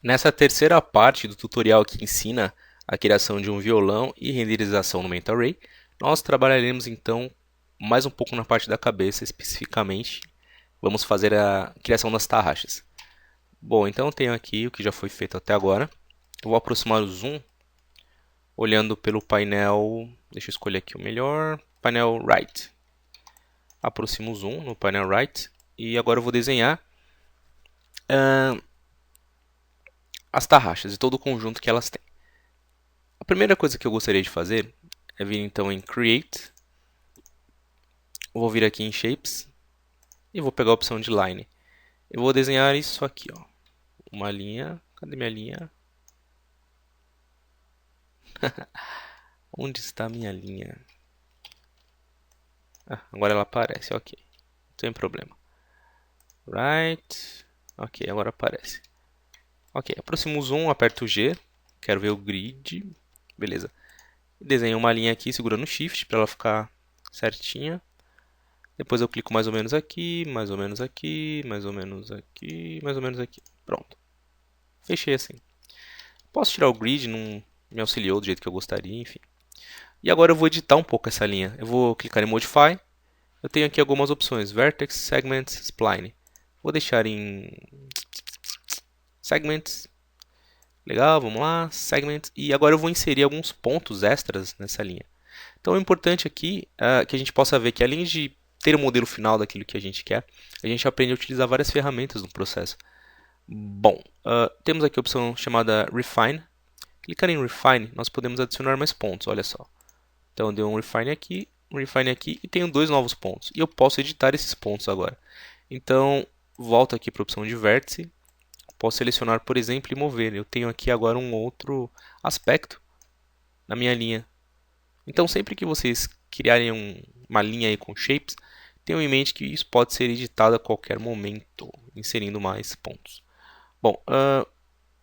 Nessa terceira parte do tutorial que ensina a criação de um violão e renderização no Mental Ray, nós trabalharemos então mais um pouco na parte da cabeça, especificamente. Vamos fazer a criação das tarraxas. Bom, então eu tenho aqui o que já foi feito até agora. Eu vou aproximar o zoom olhando pelo painel. Deixa eu escolher aqui o melhor. Painel Right. Aproximo o zoom no painel Right. E agora eu vou desenhar as tarraxas e todo o conjunto que elas têm. A primeira coisa que eu gostaria de fazer é vir então em Create. Eu vou vir aqui em Shapes e vou pegar a opção de Line. Eu vou desenhar isso aqui, ó. Uma linha. Cadê minha linha? Onde está minha linha? Ah, agora ela aparece, ok. Não tem problema. Right. Ok, agora aparece. Ok, aproximo o zoom, aperto o G. Quero ver o grid. Beleza. Desenho uma linha aqui segurando o Shift para ela ficar certinha. Depois eu clico mais ou menos aqui, mais ou menos aqui, mais ou menos aqui, mais ou menos aqui. Pronto. Fechei assim. Posso tirar o grid, não me auxiliou do jeito que eu gostaria, enfim. E agora eu vou editar um pouco essa linha. Eu vou clicar em Modify. Eu tenho aqui algumas opções: Vertex, Segments, Spline. Vou deixar em Segments. Legal, vamos lá, Segments. E agora eu vou inserir alguns pontos extras nessa linha. Então, o importante aqui é que a gente possa ver que, além de ter o modelo final daquilo que a gente quer, a gente aprende a utilizar várias ferramentas no processo. Bom, temos aqui a opção chamada Refine. Clicar em Refine, nós podemos adicionar mais pontos, olha só. Então, eu dei um Refine aqui e tenho dois novos pontos. E eu posso editar esses pontos agora. Então, volto aqui para a opção de Vértice. Posso selecionar, por exemplo, e mover. Eu tenho aqui agora um outro aspecto na minha linha. Então, sempre que vocês criarem uma linha aí com shapes, tenham em mente que isso pode ser editado a qualquer momento, inserindo mais pontos. Bom,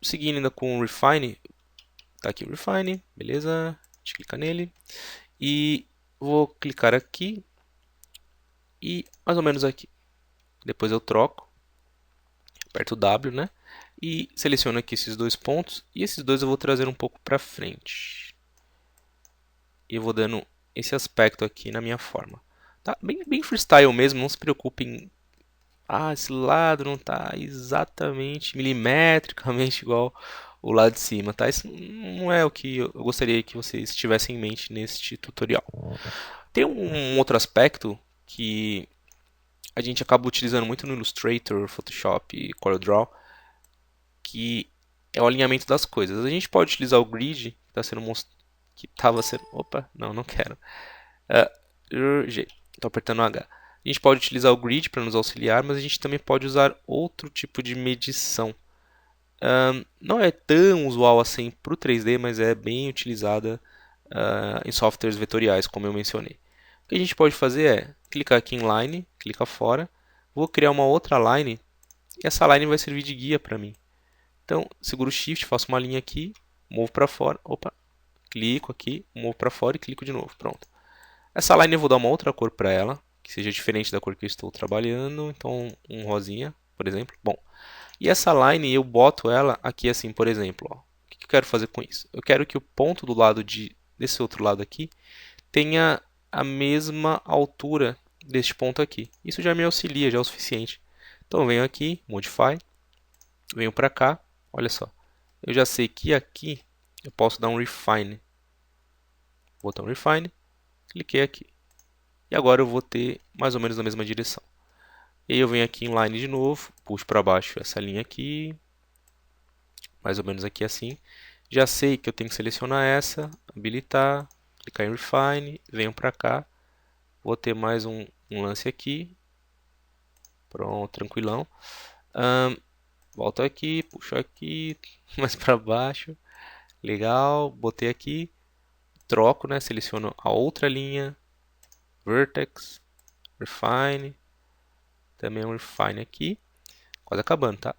seguindo ainda com o Refine, tá aqui o Refine, beleza? A gente clica nele e vou clicar aqui e mais ou menos aqui. Depois eu troco, aperto o W, né? E seleciono aqui esses dois pontos e esses dois eu vou trazer um pouco para frente. E eu vou dando esse aspecto aqui na minha forma. Tá bem freestyle mesmo, não se preocupem. Ah, esse lado não está exatamente milimetricamente igual o lado de cima, tá? Isso não é o que eu gostaria que vocês tivessem em mente neste tutorial. Tem um outro aspecto que a gente acaba utilizando muito no Illustrator, Photoshop e CorelDRAW, que é o alinhamento das coisas. A gente pode utilizar o grid que está sendo que estava sendo, opa, não quero. G, estou apertando H. A gente pode utilizar o grid para nos auxiliar, mas a gente também pode usar outro tipo de medição. Não é tão usual assim para o 3D, mas é bem utilizada em softwares vetoriais, como eu mencionei. O que a gente pode fazer é clicar aqui em Line, clicar fora, vou criar uma outra line e essa line vai servir de guia para mim. Então, seguro o Shift, faço uma linha aqui, movo para fora, opa, clico aqui, movo para fora e clico de novo, pronto. Essa line eu vou dar uma outra cor para ela, que seja diferente da cor que eu estou trabalhando, então um rosinha, por exemplo. Bom, e essa line eu boto ela aqui assim, por exemplo. Ó. O que eu quero fazer com isso? Eu quero que o ponto do lado desse outro lado aqui tenha a mesma altura deste ponto aqui. Isso já me auxilia, já é o suficiente. Então eu venho aqui, Modify, venho para cá, olha só. Eu já sei que aqui eu posso dar um Refine. Botão Refine, cliquei aqui. E agora eu vou ter mais ou menos na mesma direção. E aí eu venho aqui em Line de novo, puxo para baixo essa linha aqui, mais ou menos aqui assim. Já sei que eu tenho que selecionar essa, habilitar, clicar em Refine, venho para cá, vou ter mais um lance aqui, pronto, tranquilão. Volto aqui, puxo aqui, mais para baixo, legal, botei aqui, troco, né, seleciono a outra linha, Vertex, Refine, também um Refine aqui, quase acabando, tá?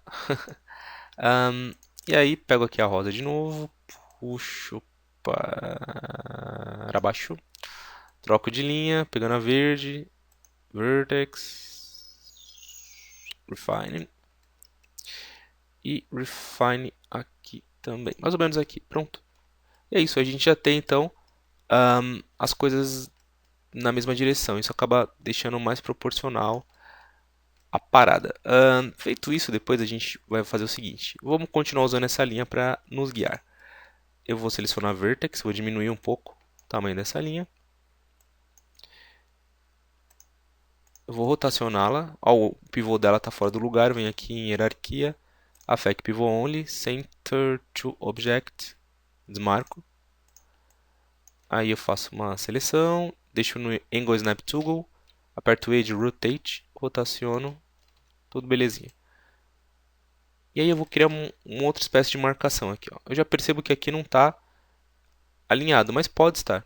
E aí pego aqui a rosa de novo, puxo para baixo, troco de linha, pegando a verde, Vertex, Refine. e Refine aqui também. Mais ou menos aqui, pronto. E é isso, a gente já tem então as coisas na mesma direção. Isso acaba deixando mais proporcional a parada. Feito isso, depois a gente vai fazer o seguinte. Vamos continuar usando essa linha para nos guiar. Eu vou selecionar Vertex, vou diminuir um pouco o tamanho dessa linha. Eu vou rotacioná-la. O pivô dela está fora do lugar. Venho aqui em Hierarquia, Affect Pivot Only, Center to Object, desmarco. Aí eu faço uma seleção, deixo no Angle Snap Toggle, aperto o Edge Rotate, rotaciono, tudo belezinha. E aí eu vou criar uma outra espécie de marcação aqui. Ó. Eu já percebo que aqui não está alinhado, mas pode estar.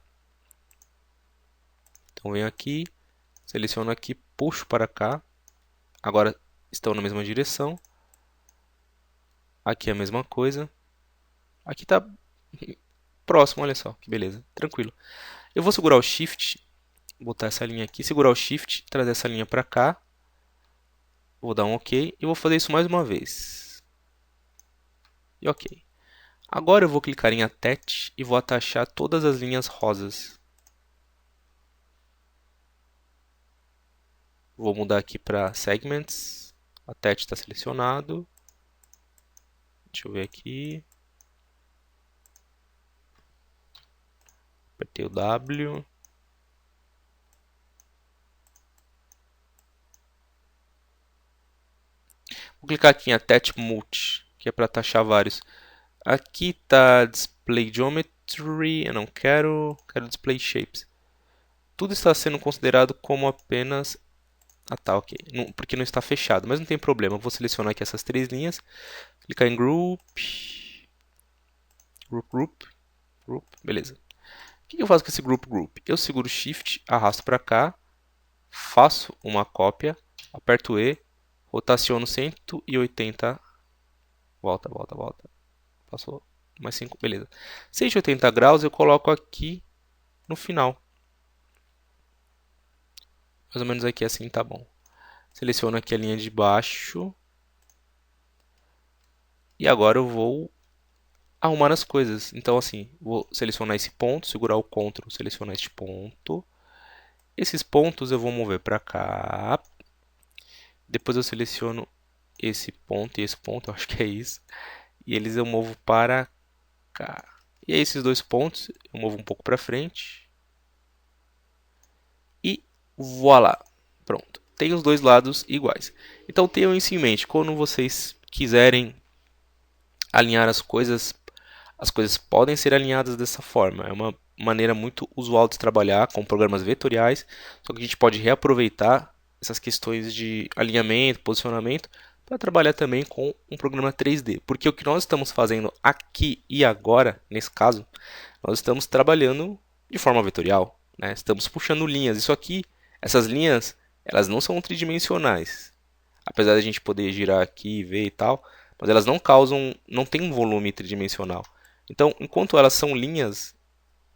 Então venho aqui, seleciono aqui, puxo para cá. Agora estão na mesma direção. Aqui é a mesma coisa. Aqui está próximo, olha só, que beleza, tranquilo. Eu vou segurar o Shift, botar essa linha aqui, segurar o Shift, trazer essa linha para cá. Vou dar um OK e vou fazer isso mais uma vez. E OK. Agora eu vou clicar em Attach e vou atachar todas as linhas rosas. Vou mudar aqui para Segments. Attach está selecionado. Deixa eu ver aqui. Apertei o W. Vou clicar aqui em Attach Multi, que é para atachar vários. Aqui está Display Geometry, eu não quero Display Shapes. Tudo está sendo considerado como apenas... Ah tá, ok, porque não está fechado, mas não tem problema. Eu vou selecionar aqui essas três linhas, clicar em Group, beleza. O que eu faço com esse Group? Eu seguro Shift, arrasto para cá, faço uma cópia, aperto E, rotaciono 180, volta. Passou mais 5, beleza. 180 graus eu coloco aqui no final. Mais ou menos aqui assim tá bom. Seleciono aqui a linha de baixo. E agora eu vou arrumar as coisas. Então assim, vou selecionar esse ponto, segurar o Ctrl, selecionar este ponto. Esses pontos eu vou mover para cá. Depois eu seleciono esse ponto e esse ponto, eu acho que é isso. E eles eu movo para cá. E aí esses dois pontos eu movo um pouco para frente. E voilá. Pronto. Tem os dois lados iguais. Então tenham isso em mente. Quando vocês quiserem alinhar as coisas podem ser alinhadas dessa forma. É uma maneira muito usual de trabalhar com programas vetoriais. Só que a gente pode reaproveitar essas questões de alinhamento, posicionamento, para trabalhar também com um programa 3D. Porque o que nós estamos fazendo aqui e agora, nesse caso, nós estamos trabalhando de forma vetorial. Né? Estamos puxando linhas. Isso aqui, essas linhas, elas não são tridimensionais. Apesar de a gente poder girar aqui e ver e tal, mas elas não causam, não tem um volume tridimensional. Então, enquanto elas são linhas,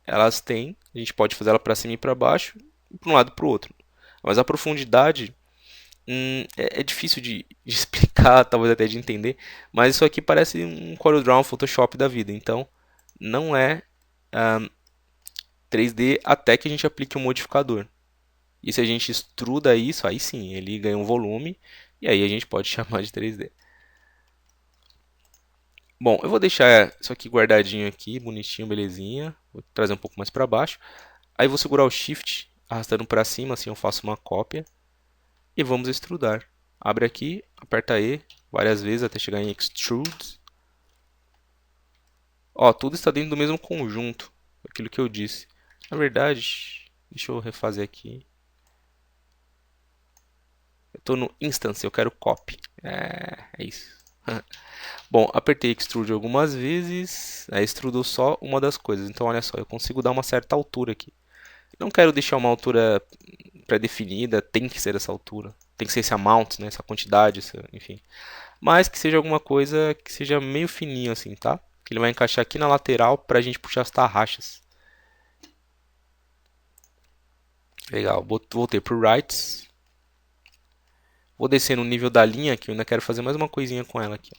elas têm, a gente pode fazer ela para cima e para baixo, e para um lado e para o outro. Mas a profundidade é difícil de explicar, talvez até de entender, mas isso aqui parece um CorelDRAW, um Photoshop da vida. Então, não é 3D até que a gente aplique um modificador. E se a gente extruda isso, aí sim, ele ganha um volume, e aí a gente pode chamar de 3D. Bom, eu vou deixar isso aqui guardadinho aqui, bonitinho, belezinha. Vou trazer um pouco mais para baixo. Aí vou segurar o Shift, arrastando para cima, assim eu faço uma cópia. E vamos extrudar. Abre aqui, aperta E várias vezes até chegar em Extrude. Ó, tudo está dentro do mesmo conjunto, aquilo que eu disse. Na verdade, deixa eu refazer aqui. Eu estou no Instance, eu quero Copy. É isso. Bom, apertei Extrude algumas vezes, extrudou só uma das coisas. Então, olha só, eu consigo dar uma certa altura aqui. Não quero deixar uma altura pré-definida, tem que ser essa altura. Tem que ser esse amount, né, essa quantidade, enfim. Mas que seja alguma coisa que seja meio fininho assim, tá? Que ele vai encaixar aqui na lateral para a gente puxar as tarraxas. Legal, voltei para o Rights. Vou descer no nível da linha, que eu ainda quero fazer mais uma coisinha com ela aqui.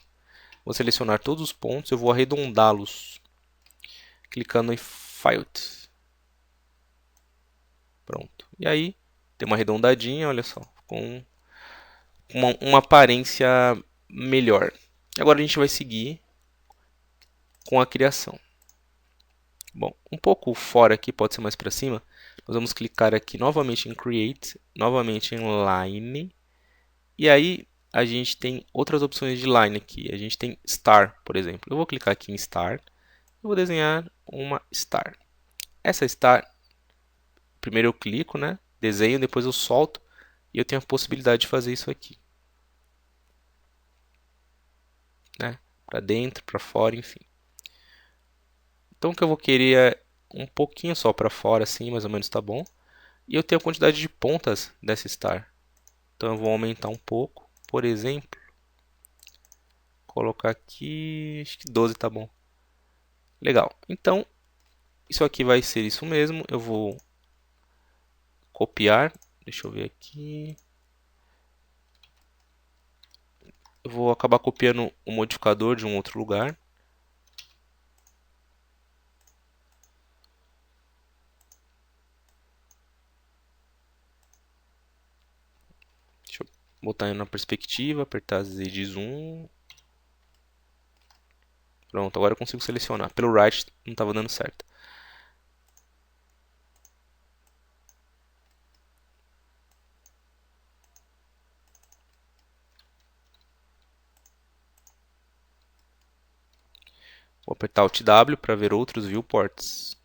Vou selecionar todos os pontos, eu vou arredondá-los, clicando em Fillet. Pronto. E aí, tem uma arredondadinha, olha só, com uma aparência melhor. Agora a gente vai seguir com a criação. Bom, um pouco fora aqui, pode ser mais para cima, nós vamos clicar aqui novamente em Create, novamente em Line, e aí a gente tem outras opções de line aqui. A gente tem Star, por exemplo. Eu vou clicar aqui em Star, eu vou desenhar uma Star. Essa Star, primeiro eu clico, né? Desenho, depois eu solto, e eu tenho a possibilidade de fazer isso aqui. Né? Para dentro, para fora, enfim. Então o que eu vou querer é um pouquinho só para fora, assim, mais ou menos tá bom. E eu tenho a quantidade de pontas dessa star. Então eu vou aumentar um pouco. Por exemplo, colocar aqui, acho que 12 tá bom. Legal. Então, isso aqui vai ser isso mesmo. Eu vou copiar. Deixa eu ver aqui. Eu vou acabar copiando o modificador de um outro lugar. Deixa eu botar na perspectiva, apertar Z de zoom. Pronto, agora eu consigo selecionar. Pelo right não estava dando certo. Vou apertar Alt W para ver outros viewports.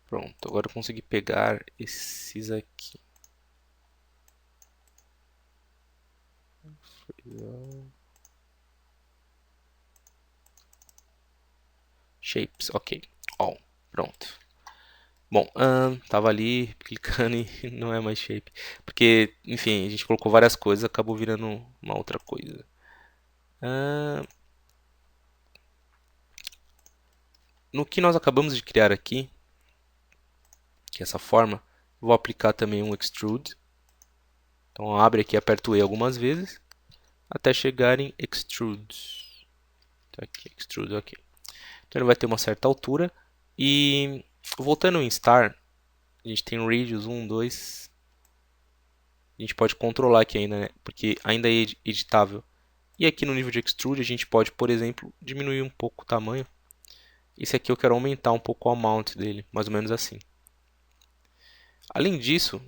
Pronto, agora eu consegui pegar esses aqui. Shapes, ok. All, pronto. Bom, tava ali clicando e não é mais shape. Porque, enfim, a gente colocou várias coisas, acabou virando uma outra coisa. No que nós acabamos de criar aqui, que é essa forma, vou aplicar também um extrude. Então abre aqui, aperto E algumas vezes, até chegar em extrude. Tá aqui, extrude, ok. Então ele vai ter uma certa altura. E voltando em Star, a gente tem radius 1, 2. A gente pode controlar aqui ainda, né? Porque ainda é editável. E aqui no nível de extrude a gente pode, por exemplo, diminuir um pouco o tamanho. Esse aqui eu quero aumentar um pouco o amount dele, mais ou menos assim. Além disso,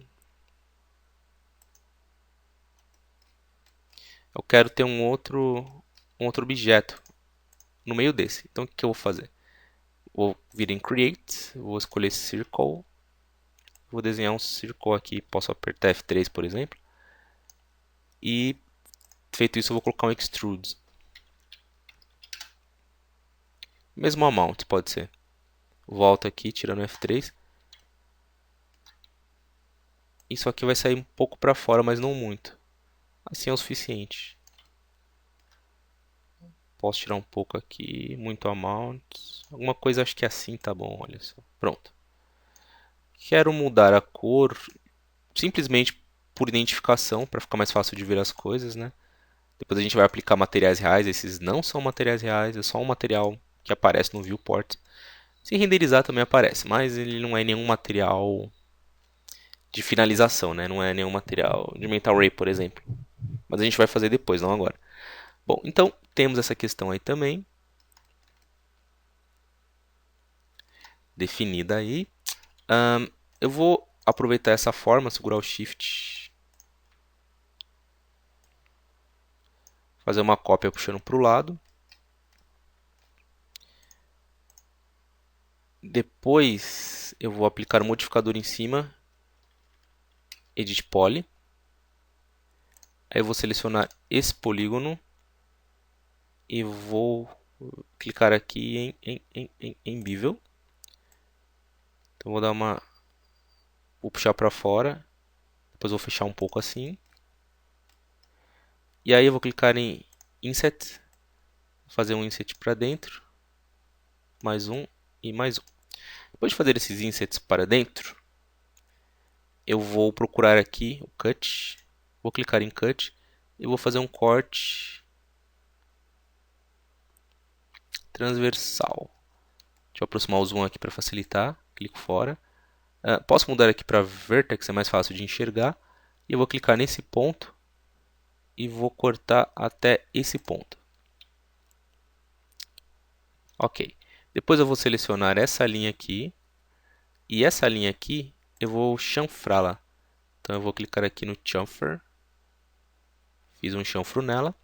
eu quero ter um outro objeto no meio desse. Então o que eu vou fazer? Vou vir em Create, vou escolher Circle, vou desenhar um círculo aqui, posso apertar F3 por exemplo. E feito isso eu vou colocar um Extrude. Mesmo amount pode ser. Volto aqui tirando F3. Isso aqui vai sair um pouco para fora, mas não muito. Assim é o suficiente. Posso tirar um pouco aqui, muito amount. Alguma coisa acho que assim tá bom, olha só. Pronto. Quero mudar a cor simplesmente por identificação, para ficar mais fácil de ver as coisas, né? Depois a gente vai aplicar materiais reais, esses não são materiais reais, é só um material que aparece no viewport. Se renderizar também aparece, mas ele não é nenhum material de finalização, né? Não é nenhum material de Mental Ray, por exemplo. Mas a gente vai fazer depois, não agora. Bom, então temos essa questão aí também definida aí. Eu vou aproveitar essa forma, segurar o Shift, fazer uma cópia puxando para o lado. Depois eu vou aplicar o modificador em cima, Edit Poly. Aí eu vou selecionar esse polígono e vou clicar aqui em Bevel. Então vou dar uma, vou puxar para fora, depois vou fechar um pouco assim. E aí eu vou clicar em Inset, fazer um inset para dentro, mais um e mais um. Depois de fazer esses insets para dentro, eu vou procurar aqui o Cut, vou clicar em Cut e vou fazer um corte transversal. Deixa eu aproximar o zoom aqui para facilitar, clico fora. Posso mudar aqui para Vertex, é mais fácil de enxergar. E eu vou clicar nesse ponto e vou cortar até esse ponto. Ok. Depois eu vou selecionar essa linha aqui. E essa linha aqui eu vou chanfrá-la. Então eu vou clicar aqui no chamfer. Fiz um chanfro nela.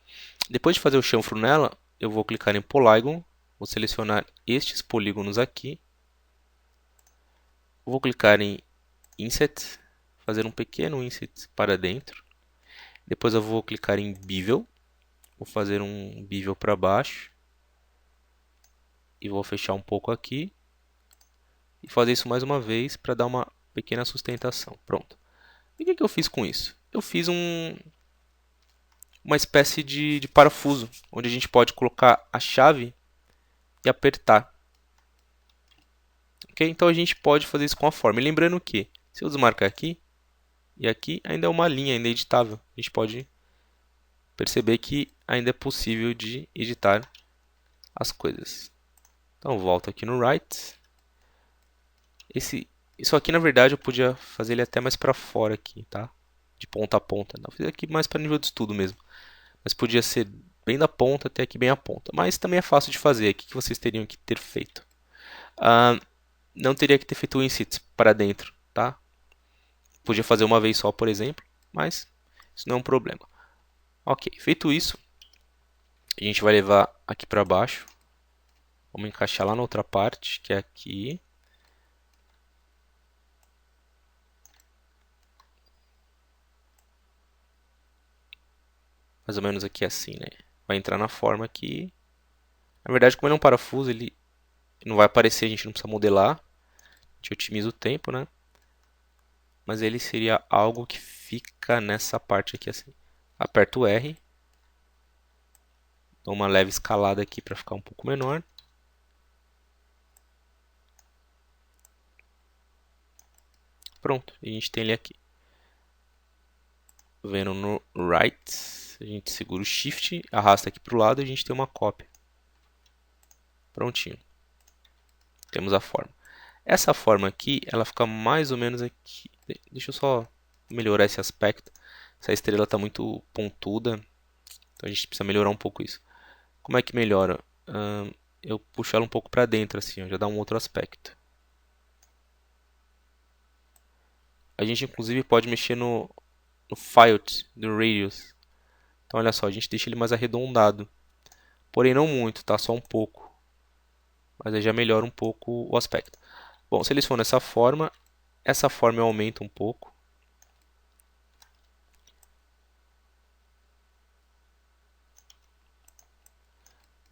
Depois de fazer o chanfro nela, eu vou clicar em Polygon. Vou selecionar estes polígonos aqui. Vou clicar em Inset. Fazer um pequeno inset para dentro. Depois eu vou clicar em Bevel. Vou fazer um bevel para baixo. E vou fechar um pouco aqui. E fazer isso mais uma vez para dar uma pequena sustentação. Pronto. E o que eu fiz com isso? Eu fiz uma espécie de parafuso, onde a gente pode colocar a chave e apertar. Okay? Então a gente pode fazer isso com a forma. E lembrando que, se eu desmarcar aqui, e aqui ainda é uma linha, ainda é editável. A gente pode perceber que ainda é possível de editar as coisas. Então volto aqui no Write. Isso aqui na verdade eu podia fazer ele até mais para fora aqui, tá? De ponta a ponta. Não, fiz aqui mais para nível de estudo mesmo. Mas podia ser bem da ponta até aqui bem a ponta. Mas também é fácil de fazer. O que vocês teriam que ter feito? Não teria que ter feito o inset para dentro, tá? Podia fazer uma vez só, por exemplo, mas isso não é um problema. Ok, feito isso, a gente vai levar aqui para baixo. Vamos encaixar lá na outra parte, que é aqui. Mais ou menos aqui assim, né? Vai entrar na forma aqui. Na verdade, como ele é um parafuso, ele não vai aparecer, a gente não precisa modelar. A gente otimiza o tempo, né? Mas ele seria algo que fica nessa parte aqui assim. Aperto o R. Dou uma leve escalada aqui para ficar um pouco menor. Pronto, a gente tem ele aqui. Vendo no Right, a gente segura o Shift, arrasta aqui para o lado e a gente tem uma cópia. Prontinho. Temos a forma. Essa forma aqui, ela fica mais ou menos aqui. Deixa eu só melhorar esse aspecto. Essa estrela está muito pontuda, então a gente precisa melhorar um pouco isso. Como é que melhora? Eu puxo ela um pouco para dentro, assim, ó, já dá um outro aspecto. A gente inclusive pode mexer no Filt do Radius. Então olha só, a gente deixa ele mais arredondado. Porém não muito, tá? Só um pouco. Mas aí já melhora um pouco o aspecto. Bom, seleciono essa forma eu aumento um pouco.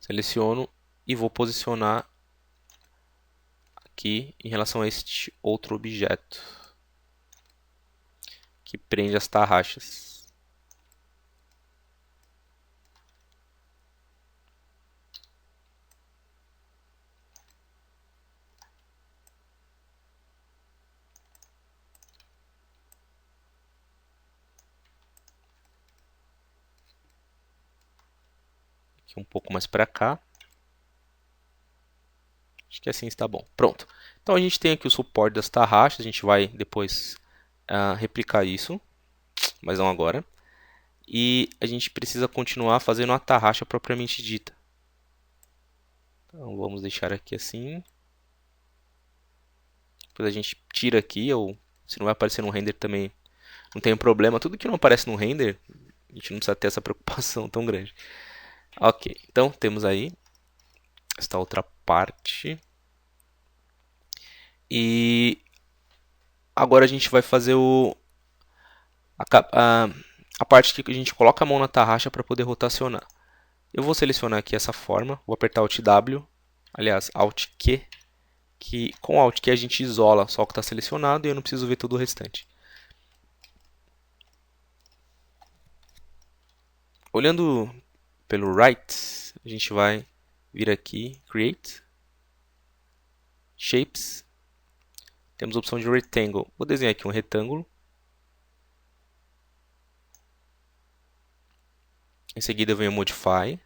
Seleciono e vou posicionar aqui em relação a este outro objeto que prende as tarraxas. Aqui um pouco mais para cá. Acho que assim está bom. Pronto. Então a gente tem aqui o suporte das tarraxas. A gente vai depois replicar isso, mas não agora. E a gente precisa continuar fazendo a tarraxa propriamente dita. Então vamos deixar aqui assim. Depois a gente tira aqui, ou se não vai aparecer no render também não tem problema. Tudo que não aparece no render, a gente não precisa ter essa preocupação tão grande. Ok, então temos aí esta outra parte. E agora a gente vai fazer a parte que a gente coloca a mão na tarraxa para poder rotacionar. Eu vou selecionar aqui essa forma, vou apertar Alt W, aliás, Alt Q, que com Alt Q a gente isola só o que está selecionado e eu não preciso ver todo o restante. Olhando pelo Right, a gente vai vir aqui, Create, Shapes, temos a opção de Rectangle. Vou desenhar aqui um retângulo, Em seguida eu venho Modify.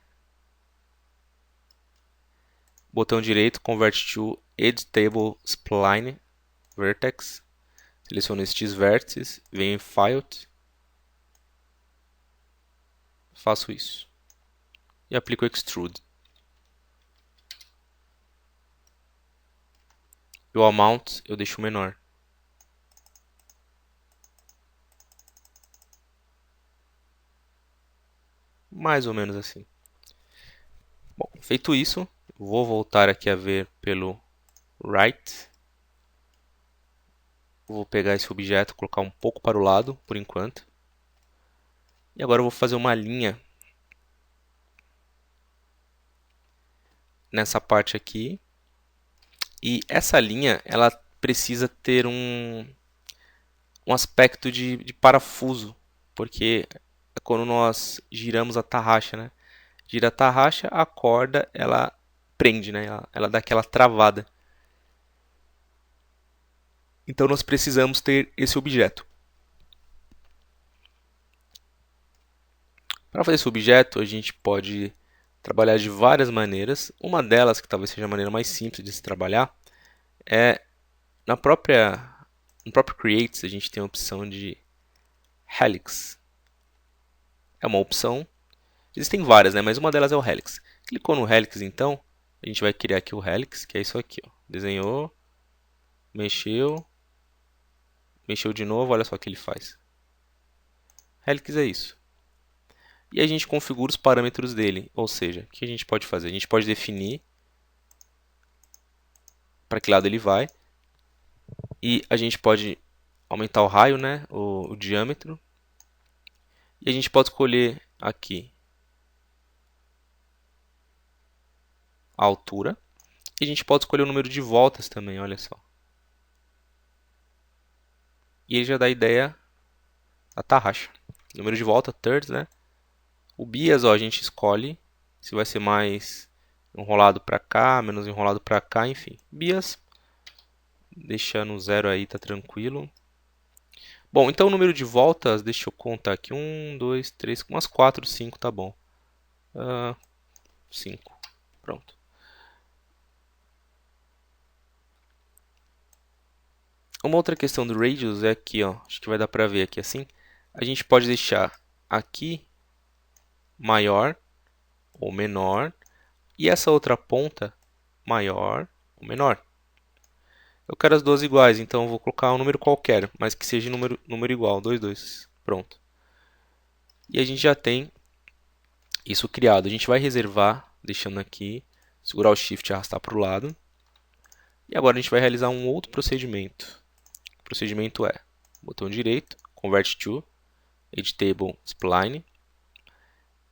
Botão direito, Convert to Editable Spline Vertex. Seleciono estes vértices, venho em File, faço isso. E aplico o Extrude. E o Amount eu deixo menor. Mais ou menos assim. Bom, feito isso, vou voltar aqui a ver pelo Right. Vou pegar esse objeto, colocar um pouco para o lado, por enquanto. E agora eu vou fazer uma linha nessa parte aqui. E essa linha, ela precisa ter um aspecto de parafuso, porque é quando nós giramos a tarraxa, né? Gira a tarraxa, a corda, ela prende, né? Ela dá aquela travada. Então nós precisamos ter esse objeto. Para fazer esse objeto, a gente pode trabalhar de várias maneiras. Uma delas, que talvez seja a maneira mais simples de se trabalhar, é no próprio Creates a gente tem a opção de Helix. É uma opção. Existem várias, né? Mas uma delas é o Helix. Clicou no Helix, então, a gente vai criar aqui o Helix, que é isso aqui. Ó. Desenhou, mexeu de novo, olha só o que ele faz. Helix é isso. E a gente configura os parâmetros dele, ou seja, o que a gente pode fazer? A gente pode definir para que lado ele vai, e a gente pode aumentar o raio, né, o diâmetro, e a gente pode escolher aqui a altura, e a gente pode escolher o número de voltas também, olha só. E ele já dá a ideia da tarraxa. Número de volta, thirds, né? O bias, ó, a gente escolhe se vai ser mais enrolado para cá, menos enrolado para cá, enfim. Bias, deixando o zero aí, tá tranquilo. Bom, então o número de voltas, deixa eu contar aqui. 1, 2, 3, umas 4, 5, tá bom. 5, pronto. Uma outra questão do radius é aqui, ó. Acho que vai dar para ver aqui assim. A gente pode deixar aqui maior ou menor. E essa outra ponta maior ou menor. Eu quero as duas iguais, então eu vou colocar um número qualquer, mas que seja número igual, 2, 2. Pronto. E a gente já tem isso criado. A gente vai reservar, deixando aqui, segurar o Shift e arrastar para o lado. E agora a gente vai realizar um outro procedimento. O procedimento é, botão direito, Convert to, Editable Spline.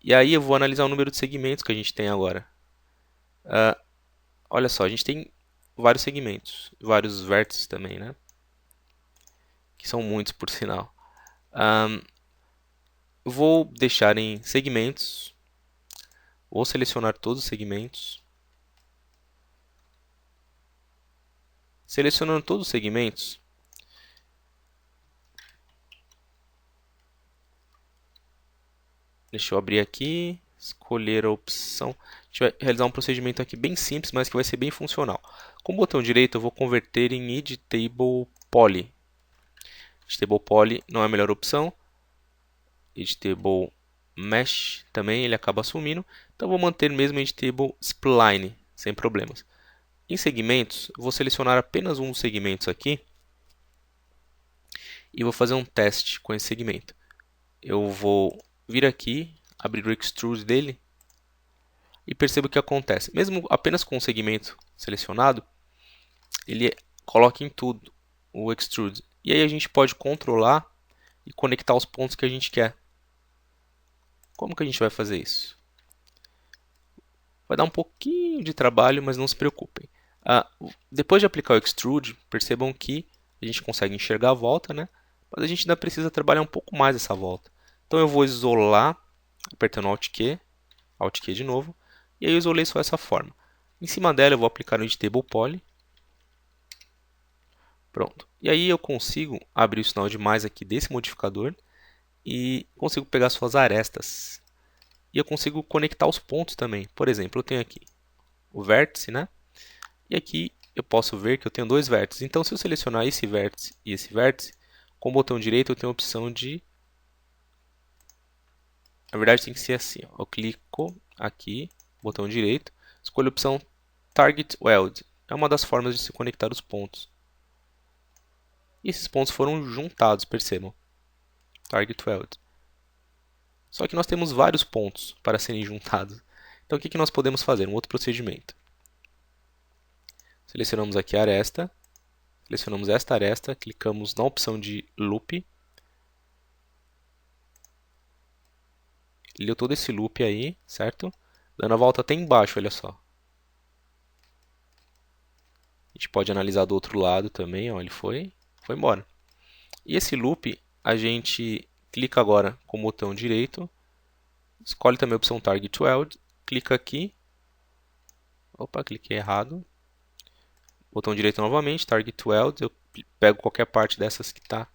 E aí eu vou analisar o número de segmentos que a gente tem agora. Olha só, a gente tem vários segmentos, vários vértices também, né? Que são muitos, por sinal. Vou deixar em segmentos. Vou selecionar todos os segmentos. Selecionando todos os segmentos, deixa eu abrir aqui, escolher a opção. A gente vai realizar um procedimento aqui bem simples, mas que vai ser bem funcional. Com o botão direito eu vou converter em Editable Poly. Editable Poly não é a melhor opção. Editable Mesh também ele acaba assumindo. Então vou manter mesmo Editable Spline, sem problemas. Em segmentos, vou selecionar apenas um dos segmentos aqui e vou fazer um teste com esse segmento. Eu vou vir aqui, abrir o extrude dele e percebo o que acontece. Mesmo apenas com o segmento selecionado, ele coloca em tudo o extrude. E aí a gente pode controlar e conectar os pontos que a gente quer. Como que a gente vai fazer isso? Vai dar um pouquinho de trabalho, mas não se preocupem. Depois de aplicar o extrude, percebam que a gente consegue enxergar a volta, né? Mas a gente ainda precisa trabalhar um pouco mais essa volta. Então eu vou isolar, apertando Alt Q de novo, e aí eu isolei só essa forma. Em cima dela eu vou aplicar o Editable Poly. Pronto. E aí eu consigo abrir o sinal de mais aqui desse modificador e consigo pegar suas arestas. e eu consigo conectar os pontos também. Por exemplo, eu tenho aqui o vértice, né? E aqui eu posso ver que eu tenho dois vértices. Então, se eu selecionar esse vértice e esse vértice, com o botão direito eu tenho a opção de... Na verdade, tem que ser assim. Ó. Eu clico aqui, botão direito, escolho a opção Target Weld. É uma das formas de se conectar os pontos. E esses pontos foram juntados, percebam. Target Weld. Só que nós temos vários pontos para serem juntados. Então, o que nós podemos fazer? Um outro procedimento. Selecionamos aqui a aresta. Selecionamos esta aresta. Clicamos na opção de Loop. Ele deu todo esse loop aí, certo? Dando a volta até embaixo, olha só. A gente pode analisar do outro lado também, ó, ele foi embora. E esse loop, a gente clica agora com o botão direito, escolhe também a opção Target Weld, clica aqui, opa, cliquei errado, botão direito novamente, Target Weld, eu pego qualquer parte dessas que está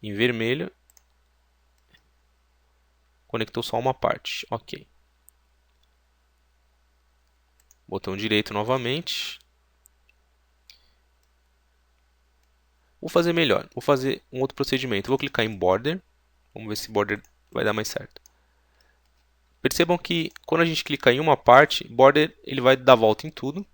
em vermelho, conectou só uma parte, ok. Botão direito novamente. Vou fazer melhor, vou fazer um outro procedimento, vou clicar em Border, vamos ver se Border vai dar mais certo. Percebam que quando a gente clica em uma parte, Border ele vai dar volta em tudo.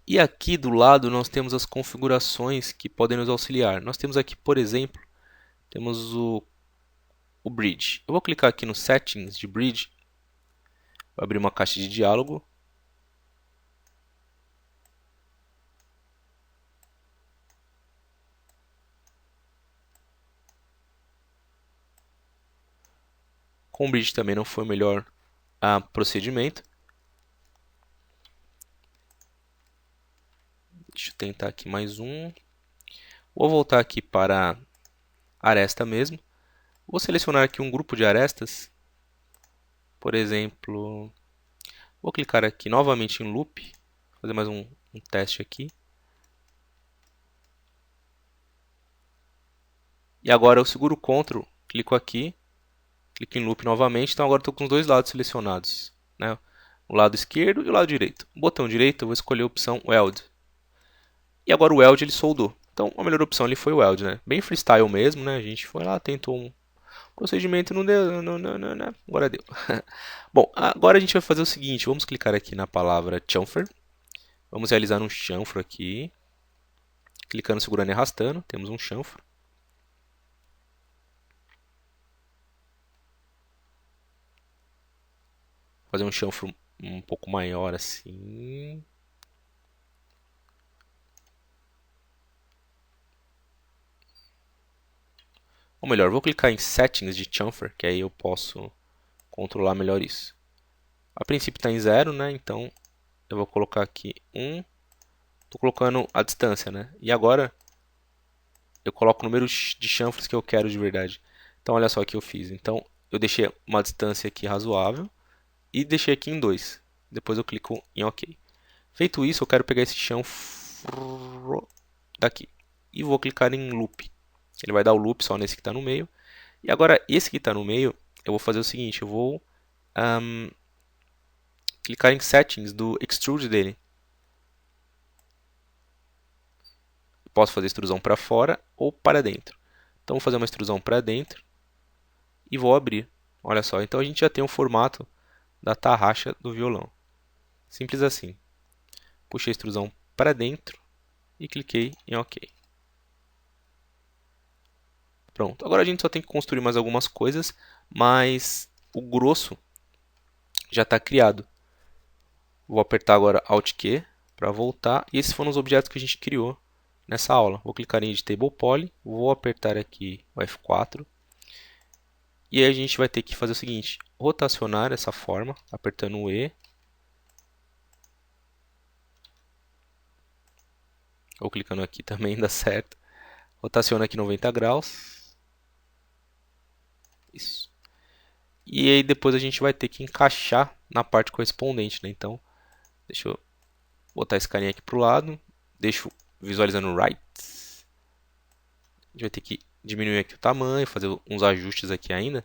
E aqui do lado nós temos as configurações que podem nos auxiliar. Nós temos aqui, por exemplo, temos o Bridge. Eu vou clicar aqui no Settings de Bridge, vai abrir uma caixa de diálogo. Com o Bridge também não foi o melhor procedimento. Deixa eu tentar aqui mais um. Vou voltar aqui para a aresta mesmo. Vou selecionar aqui um grupo de arestas. Por exemplo, vou clicar aqui novamente em Loop. Fazer mais um teste aqui. E agora eu seguro o Ctrl, clico aqui, clico em Loop novamente. Então agora estou com os dois lados selecionados, né? O lado esquerdo e o lado direito. O botão direito eu vou escolher a opção Weld. E agora o Weld ele soldou. Então a melhor opção ali foi o Weld, né? Bem freestyle mesmo, né? A gente foi lá, tentou um procedimento, não deu, não, agora deu. Bom, agora a gente vai fazer o seguinte, vamos clicar aqui na palavra chamfer. Vamos realizar um chanfro aqui. Clicando, segurando e arrastando, temos um chanfro. Fazer um chanfro um pouco maior assim. Ou melhor, vou clicar em Settings de Chamfer, que aí eu posso controlar melhor isso. A princípio está em 0, né? Então eu vou colocar aqui 1. Estou colocando a distância, né? E agora eu coloco o número de chanfres que eu quero de verdade. Então olha só o que eu fiz. Então eu deixei uma distância aqui razoável e deixei aqui em 2. Depois eu clico em OK. Feito isso, eu quero pegar esse chanfro daqui e vou clicar em Loop. Ele vai dar o loop só nesse que está no meio. E agora, esse que está no meio, eu vou fazer o seguinte, eu vou clicar em Settings do Extrude dele. Posso fazer extrusão para fora ou para dentro. Então, vou fazer uma extrusão para dentro e vou abrir. Olha só, então a gente já tem o formato da tarraxa do violão. Simples assim. Puxei a extrusão para dentro e cliquei em OK. Pronto, agora a gente só tem que construir mais algumas coisas, mas o grosso já está criado. Vou apertar agora Alt Q para voltar, e esses foram os objetos que a gente criou nessa aula. Vou clicar em Edit Table Poly, vou apertar aqui o F4, e aí a gente vai ter que fazer o seguinte, rotacionar essa forma, apertando o E, ou clicando aqui também dá certo, rotaciona aqui 90 graus, isso. E aí depois a gente vai ter que encaixar na parte correspondente, né? Então, deixa eu botar esse carinha aqui para o lado, deixo visualizando right. A gente vai ter que diminuir aqui o tamanho, fazer uns ajustes aqui ainda.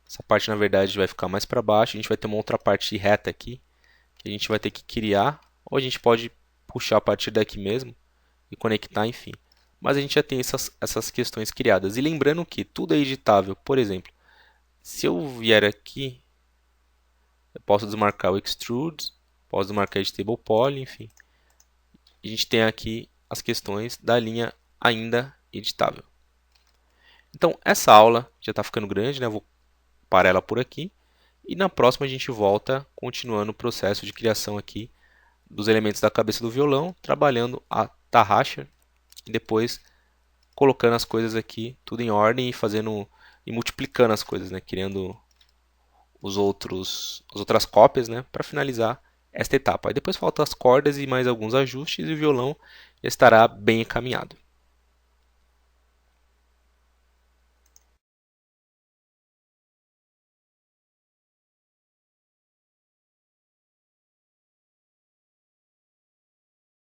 Essa parte, na verdade, vai ficar mais para baixo. A gente vai ter uma outra parte reta aqui, que a gente vai ter que criar, ou a gente pode puxar a partir daqui mesmo e conectar, enfim. Mas a gente já tem essas questões criadas. E lembrando que tudo é editável. Por exemplo, se eu vier aqui, eu posso desmarcar o Extrude, posso desmarcar o Editable Poly, enfim. A gente tem aqui as questões da linha ainda editável. Então, essa aula já está ficando grande, né? Eu vou parar ela por aqui. E na próxima a gente volta continuando o processo de criação aqui dos elementos da cabeça do violão, trabalhando a tarraxa e depois colocando as coisas aqui tudo em ordem e fazendo e multiplicando as coisas, né? Criando as outras cópias, né? Para finalizar esta etapa. Aí depois faltam as cordas e mais alguns ajustes e o violão já estará bem encaminhado.